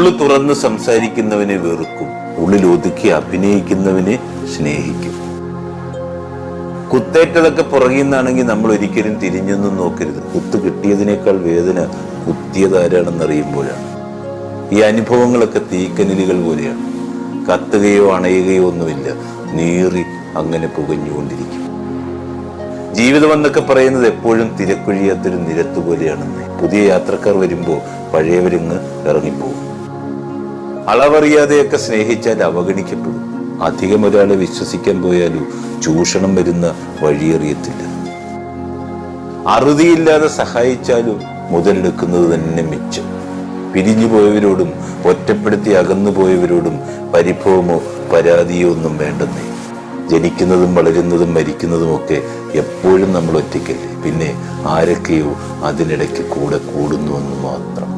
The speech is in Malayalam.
ഉള്ളു തുറന്ന് സംസാരിക്കുന്നവനെ വെറുക്കും, ഉള്ളിൽ ഒതുക്കി അഭിനയിക്കുന്നവനെ സ്നേഹിക്കും. കുത്തേറ്റതൊക്കെ പുറകിൽ നിന്നാണെങ്കിൽ നമ്മൾ ഒരിക്കലും തിരിഞ്ഞൊന്നും നോക്കരുത്. കുത്ത് കിട്ടിയതിനേക്കാൾ വേദന കുത്തിയത് ആരാണെന്നറിയുമ്പോഴാണ്. ഈ അനുഭവങ്ങളൊക്കെ തീക്കനലുകൾ പോലെയാണ്. കത്തുകയോ അണയുകയോ ഒന്നുമില്ല, നീറി അങ്ങനെ പുകഞ്ഞുകൊണ്ടിരിക്കും. ജീവിതം എന്നൊക്കെ പറയുന്നത് എപ്പോഴും തിരക്കൊഴിയാത്തൊരു നിരത്ത് പോലെയാണെന്ന്. പുതിയ യാത്രക്കാർ വരുമ്പോൾ പഴയവരിങ്ങ് ഇറങ്ങിപ്പോകും. അളവറിയാതെയൊക്കെ സ്നേഹിച്ചാൽ അവഗണിക്കപ്പെടും. അധികം ഒരാളെ വിശ്വസിക്കാൻ പോയാലും ചൂഷണം വരുന്ന വഴിയറിയത്തില്ല. അറുതിയില്ലാതെ സഹായിച്ചാലും മുതലെടുക്കുന്നത് തന്നെ മിച്ചം. പിരിഞ്ഞു പോയവരോടും ഒറ്റപ്പെടുത്തി അകന്നു പോയവരോടും പരിഭവമോ പരാതിയോ ഒന്നും വേണ്ടെന്നേ. ജനിക്കുന്നതും വളരുന്നതും മരിക്കുന്നതും ഒക്കെ എപ്പോഴും നമ്മൾ ഒറ്റയ്ക്കല്ലേ. പിന്നെ ആരൊക്കെയോ അതിനിടയ്ക്ക് കൂടെ കൂടുന്നുവെന്ന് മാത്രം.